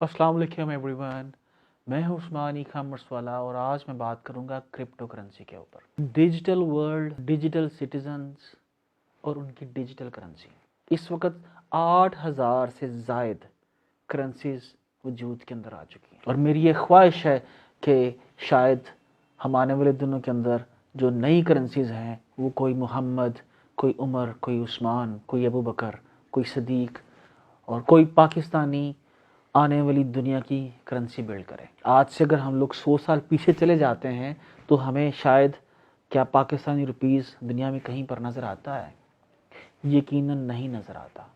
अस्सलाम वालेकुम एवरीवन। मैं हूं उस्मानी खामर्स वाला और आज मैं बात करूंगा क्रिप्टो करेंसी के ऊपर। डिजिटल वर्ल्ड, डिजिटल सिटीजन्स और उनकी डिजिटल करेंसी। इस वक्त 8,000 से ज़ायद करेंसीज वजूद के अंदर आ चुकी हैं और मेरी ये ख्वाहिश है कि शायद हम आने वाले दिनों के अंदर जो नई करेंसीज हैं वो कोई मोहम्मद, कोई उमर, कोई उस्मान, कोई अबू बकर, कोई सदीक और कोई पाकिस्तानी आने वाली दुनिया की करेंसी बिल्ड करें। आज से अगर हम लोग 100 साल पीछे चले जाते हैं तो हमें शायद क्या पाकिस्तानी रुपीस दुनिया में कहीं पर नज़र आता है? यकीनन नहीं नज़र आता।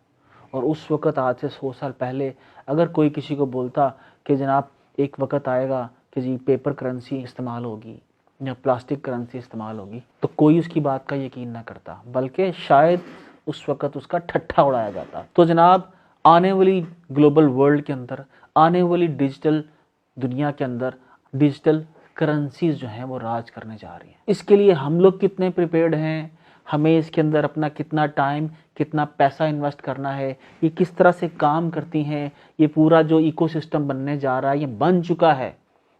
और उस वक़्त आज से 100 साल पहले अगर कोई किसी को बोलता कि जनाब एक वक़्त आएगा कि जी पेपर करेंसी इस्तेमाल होगी या प्लास्टिक करेंसी इस्तेमाल होगी, तो कोई उसकी बात का यकीन ना करता, बल्कि शायद उस वक़्त उसका ठट्ठा उड़ाया जाता। तो जनाब आने वाली ग्लोबल वर्ल्ड के अंदर, आने वाली डिजिटल दुनिया के अंदर डिजिटल करेंसीज जो हैं वो राज करने जा रही हैं। इसके लिए हम लोग कितने प्रिपेयर्ड हैं, हमें इसके अंदर अपना कितना टाइम, कितना पैसा इन्वेस्ट करना है, ये किस तरह से काम करती हैं, ये पूरा जो इकोसिस्टम बनने जा रहा है, ये बन चुका है,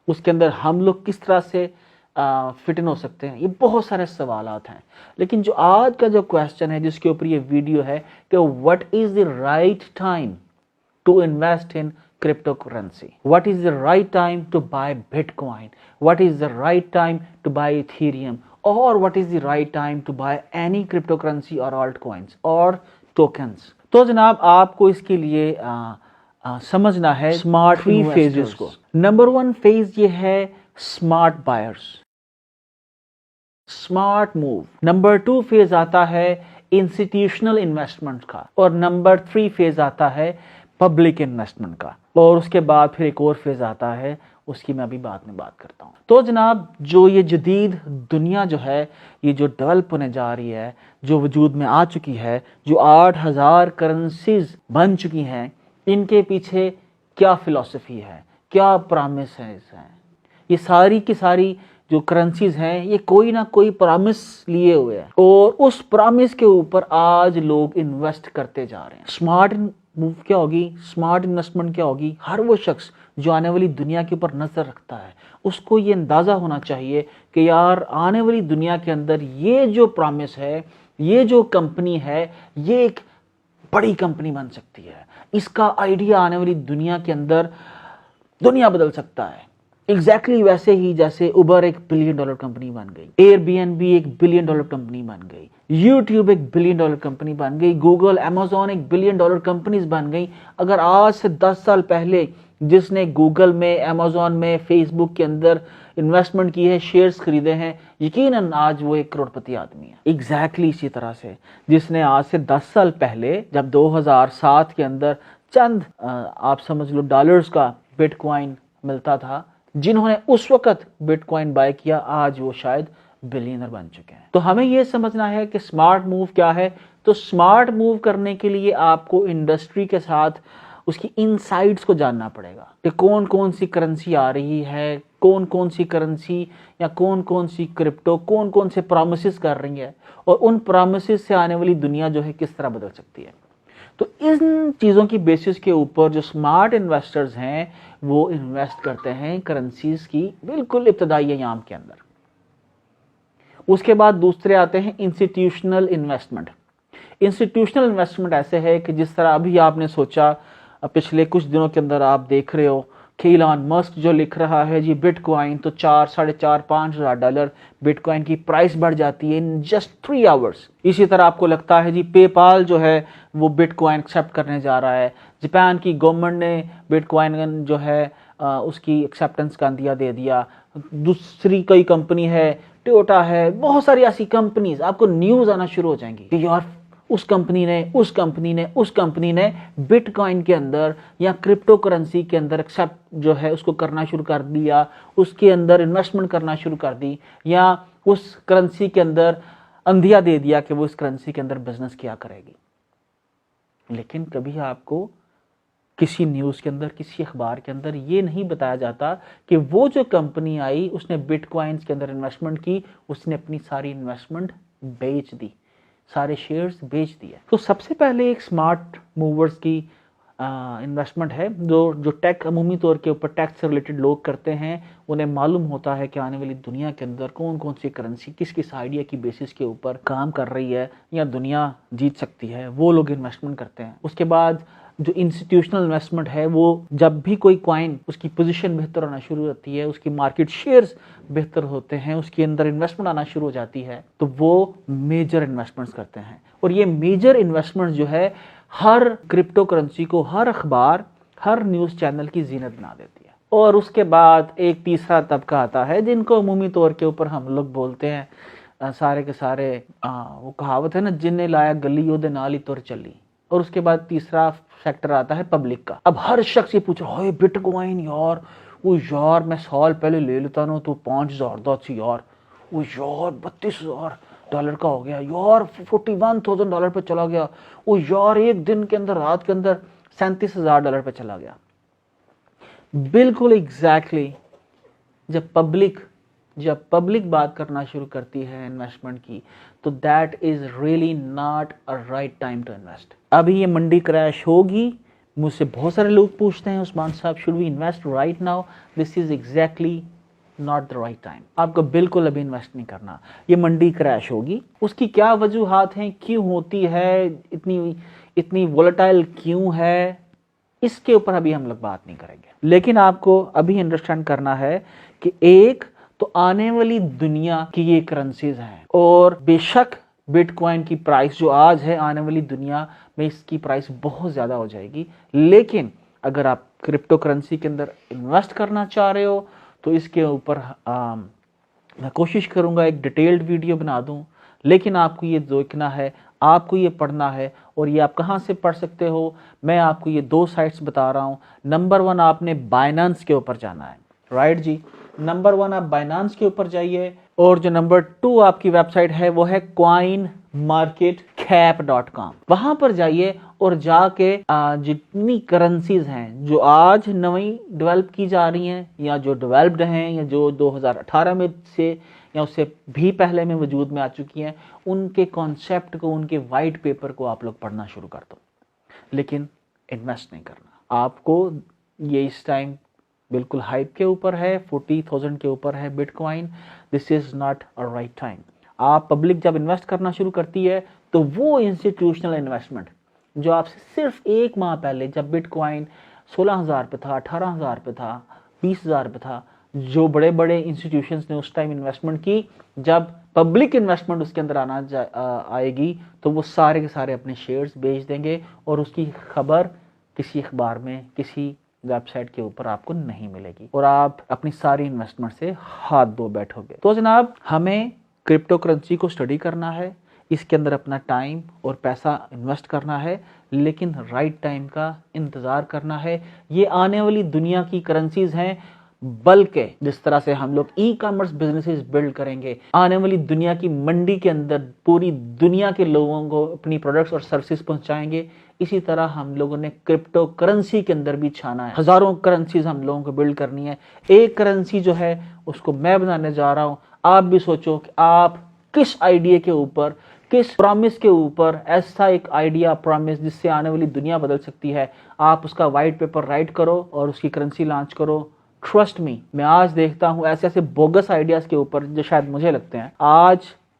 उसके अंदर हम लोग किस तरह से फिट इन हो सकते हैं, ये बहुत सारे सवालात हैं। लेकिन जो आज का जो क्वेश्चन है जिसके ऊपर ये वीडियो है कि what is the right time to invest in cryptocurrency, what is the right time to buy bitcoin, what is the right time to buy Ethereum, और what is the right time to buy any cryptocurrency और altcoins और tokens. तो जनाब आपको इसके लिए समझना है स्मार्ट 3 फेजेस को। नंबर 1 फेज ये है smart buyers, smart move. Number 2 phase आता है इंस्टीट्यूशनल इन्वेस्टमेंट का और नंबर 3 फेज आता है पब्लिक इन्वेस्टमेंट का, और उसके बाद फिर एक और फेज आता है, उसकी मैं अभी बाद में बात करता हूँ। तो जनाब जो ये जदीद दुनिया जो है ये जो डेवलप होने जा रही है, जो वजूद में आ चुकी है, जो 8,000 करेंसीज बन चुकी हैं, इनके पीछे क्या फिलॉसफी है, क्या प्रॉमिस है ये सारी की सारी जो करेंसीज हैं ये कोई ना कोई प्रॉमिस लिए हुए हैं और उस प्रॉमिस के ऊपर आज लोग इन्वेस्ट करते जा रहे हैं। स्मार्ट मूव क्या होगी, स्मार्ट इन्वेस्टमेंट क्या होगी? हर वो शख्स जो आने वाली दुनिया के ऊपर नजर रखता है उसको ये अंदाजा होना चाहिए कि यार आने वाली दुनिया के अंदर ये जो प्रॉमिस है, ये जो कंपनी है, ये एक बड़ी कंपनी बन सकती है। इसका आइडिया आने वाली दुनिया के अंदर दुनिया बदल सकता है। एग्जैक्टली वैसे ही जैसे उबर एक $1 बिलियन कंपनी बन गई, एयरबीएनबी एक $1 बिलियन कंपनी बन गई, यूट्यूब एक $1 बिलियन कंपनी बन गई, गूगल, अमेजोन एक $1 बिलियन कंपनीज बन गई। अगर आज से 10 साल पहले जिसने गूगल में, अमेजोन में, फेसबुक के अंदर इन्वेस्टमेंट की है, शेयर्स खरीदे हैं, यकीनन आज वो एक करोड़पति आदमी है। एग्जैक्टली इसी तरह से जिसने आज से 10 साल पहले जब 2007 के अंदर चंद आप समझ लो डॉलर्स का बिटकॉइन मिलता था, जिन्होंने उस वक्त बिटकॉइन बाय किया, आज वो शायद बिलियनर बन चुके हैं। तो हमें यह समझना है कि स्मार्ट मूव क्या है। तो स्मार्ट मूव करने के लिए आपको इंडस्ट्री के साथ उसकी इनसाइड्स को जानना पड़ेगा कि कौन कौन सी करेंसी आ रही है, कौन कौन सी करेंसी या कौन कौन सी क्रिप्टो कौन कौन से प्रॉमिसेस कर रही है और उन प्रॉमिसेस से आने वाली दुनिया जो है किस तरह बदल सकती है। तो इन चीज़ों की बेसिस के ऊपर जो स्मार्ट इन्वेस्टर्स हैं वो इन्वेस्ट करते हैं करेंसीज की बिल्कुल इब्तदाई अयाम के अंदर। उसके बाद दूसरे आते हैं इंस्टीट्यूशनल इन्वेस्टमेंट। इंस्टीट्यूशनल इन्वेस्टमेंट ऐसे है कि जिस तरह अभी आपने सोचा, पिछले कुछ दिनों के अंदर आप देख रहे हो कि इलॉन मस्क जो लिख रहा है जी बिटकॉइन, तो 4, 4.5, $5,000 बिटकॉइन की प्राइस बढ़ जाती है इन जस्ट 3 आवर्स। इसी तरह आपको लगता है जी पेपाल जो है वो बिटकॉइन एक्सेप्ट करने जा रहा है, जापान की गवर्नमेंट ने बिटकॉइन जो है उसकी एक्सेप्टेंस का अंदिया दे दिया, दूसरी कई कंपनी है, टोयोटा है, बहुत सारी ऐसी कंपनीज आपको न्यूज आना शुरू हो जाएंगी कि यार उस कंपनी ने बिटकॉइन के अंदर या क्रिप्टो करेंसी के अंदर एक्सेप्ट जो है उसको करना शुरू कर दिया, उसके अंदर इन्वेस्टमेंट करना शुरू कर दी, या उस करेंसी के अंदर अंधिया दे दिया कि वो इस करेंसी के अंदर बिजनेस किया करेगी। लेकिन कभी आपको किसी न्यूज़ के अंदर, किसी अखबार के अंदर ये नहीं बताया जाता कि वो जो कंपनी आई उसने बिटकॉइंस के अंदर इन्वेस्टमेंट की, उसने अपनी सारी इन्वेस्टमेंट बेच दी, सारे शेयर्स बेच दिए। तो सबसे पहले एक स्मार्ट मूवर्स की इन्वेस्टमेंट है जो टेक अमूमी तौर के ऊपर टैक्स से रिलेटेड लोग करते हैं, उन्हें मालूम होता है कि आने वाली दुनिया के अंदर कौन कौन सी करेंसी किस किस आइडिया की बेसिस के ऊपर काम कर रही है या दुनिया जीत सकती है, वो लोग इन्वेस्टमेंट करते हैं। उसके बाद जो इंस्टीट्यूशनल इन्वेस्टमेंट है, वो जब भी कोई कॉइन उसकी पोजीशन बेहतर होना शुरू होती है, उसकी मार्केट शेयर्स बेहतर होते हैं, उसके अंदर इन्वेस्टमेंट आना शुरू हो जाती है, तो वो मेजर इन्वेस्टमेंट्स करते हैं। और ये मेजर इन्वेस्टमेंट जो है हर क्रिप्टो करेंसी को, हर अखबार, हर न्यूज़ चैनल की जीनत बना देती है। और उसके बाद एक तीसरा तबका आता है जिनको अमूमी तौर के ऊपर हम लोग बोलते हैं सारे के सारे वो कहावत है ना, जिन्हें लाया गली ओदे नाल ही तुर चली। और उसके बाद तीसरा सेक्टर आता है पब्लिक का। अब हर शख्स ये पूछ रहा है बिटकॉइन यार, वो यार मैं साल पहले ले लेता ना तो 5,000 दा थी यार, वो यार $32,000 का हो गया यार, $41,000 पे चला गया, वो यार एक दिन के अंदर, रात के अंदर $37,000 पे चला गया। बिल्कुल एग्जैक्टली जब पब्लिक बात करना शुरू करती है इन्वेस्टमेंट की, तो that is really not a right time to invest. अभी ये मंडी क्रैश होगी, मुझसे बहुत सारे लोग पूछते हैं Usman sahab should we invest right now, this is exactly not the right time. आपको बिल्कुल अभी इन्वेस्ट नहीं करना, ये मंडी क्रैश होगी। उसकी क्या वजूहात हैं, क्यों होती है, इतनी वोलेटाइल क्यों है, इसके ऊपर अभी हम लोग बात नहीं करेंगे। लेकिन आपको अभी अंडरस्टैंड करना है कि एक तो आने वाली दुनिया की ये करेंसीज हैं, और बेशक बिटकॉइन की प्राइस जो आज है, आने वाली दुनिया में इसकी प्राइस बहुत ज़्यादा हो जाएगी। लेकिन अगर आप क्रिप्टो करेंसी के अंदर इन्वेस्ट करना चाह रहे हो तो इसके ऊपर मैं कोशिश करूंगा एक डिटेल्ड वीडियो बना दूं। लेकिन आपको ये देखना है, आपको ये पढ़ना है, और ये आप कहाँ से पढ़ सकते हो, मैं आपको ये 2 साइट्स बता रहा हूँ। नंबर 1 आपने बाइनेंस के ऊपर जाना है, राइट जी। नंबर 1 आप बाइनेंस के ऊपर जाइए, और जो नंबर 2 आपकी वेबसाइट है वो है coinmarketcap.com। वहां पर जाइए और जाके जितनी करेंसीज हैं जो आज नई डेवलप की जा रही हैं, या जो डेवलप्ड हैं, या जो 2018 में से या उससे भी पहले में वजूद में आ चुकी हैं, उनके कॉन्सेप्ट को, उनके वाइट पेपर को आप लोग पढ़ना शुरू कर दो। लेकिन इन्वेस्ट नहीं करना आपको। ये इस टाइम बिल्कुल हाइप के ऊपर है, 40,000 के ऊपर है bitcoin. This is not a right time. आप पब्लिक जब इन्वेस्ट करना शुरू करती है तो वो इंस्टीट्यूशनल इन्वेस्टमेंट जो आपसे सिर्फ 1 माह पहले, जब बिटकॉइन 16,000 पे था, 18,000 पे था, 20,000 पे था, जो बड़े बड़े इंस्टीट्यूशंस ने उस टाइम इन्वेस्टमेंट की, जब पब्लिक इन्वेस्टमेंट उसके अंदर आएगी तो वो सारे के सारे अपने शेयर्स बेच देंगे, और उसकी खबर किसी अखबार में, किसी वेबसाइट के ऊपर आपको नहीं मिलेगी, और आप अपनी सारी इन्वेस्टमेंट से हाथ धो बैठोगे। तो जनाब, हमें क्रिप्टो करेंसी को स्टडी करना है, इसके अंदर अपना टाइम और पैसा इन्वेस्ट करना है, लेकिन राइट टाइम का इंतज़ार करना है। ये आने वाली दुनिया की करेंसीज हैं, बल्कि जिस तरह से हम लोग ई कॉमर्स बिजनेसेस बिल्ड करेंगे, आने वाली दुनिया की मंडी के अंदर पूरी दुनिया के लोगों को अपनी प्रोडक्ट्स और सर्विसेज पहुंचाएंगे, इसी तरह हम लोगों ने क्रिप्टो करेंसी के अंदर भी छाना है। हजारों करेंसीज हम लोगों को बिल्ड करनी है। एक करेंसी जो है उसको मैं बनाने जा रहा हूं। आप भी सोचो कि आप किस आइडिया के ऊपर, किस प्रॉमिस के ऊपर, ऐसा एक आइडिया, प्रॉमिस जिससे आने वाली दुनिया बदल सकती है, आप उसका वाइट पेपर राइट करो और उसकी करेंसी लॉन्च करो। ट्रस्ट मी, मैं आज देखता हूं ऐसे ऐसे बोगस आइडियाज के ऊपर जो शायद मुझे लगते हैं, आज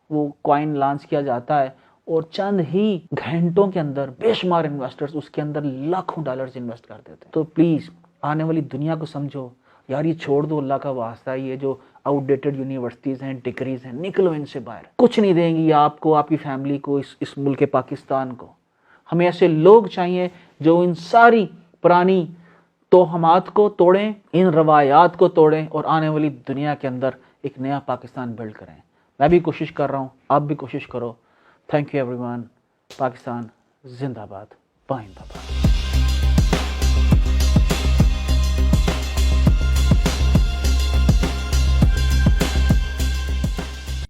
वो कॉइन लॉन्च किया जाता है और चंद ही घंटों के अंदर बेशुमार इन्वेस्टर्स उसके अंदर लाखों डॉलर्स इन्वेस्ट कर देते हैं। तो प्लीज आने वाली दुनिया को समझो यार, ये छोड़ दो अल्लाह का वास्ता, ये जो आउटडेटेड यूनिवर्सिटीज हैं, डिग्रीज हैं, निकलो इनसे बाहर। कुछ नहीं देंगी आपको, आपकी फैमिली को, इस मुल्क पाकिस्तान को। हमें ऐसे लोग चाहिए जो इन सारी पुरानी तोहमात को तोड़ें, इन रवायात को तोड़ें और आने वाली दुनिया के अंदर एक नया पाकिस्तान बिल्ड करें। मैं भी कोशिश कर रहा हूँ, आप भी कोशिश करो। Thank you everyone. पाकिस्तान जिंदाबाद। Bye bye.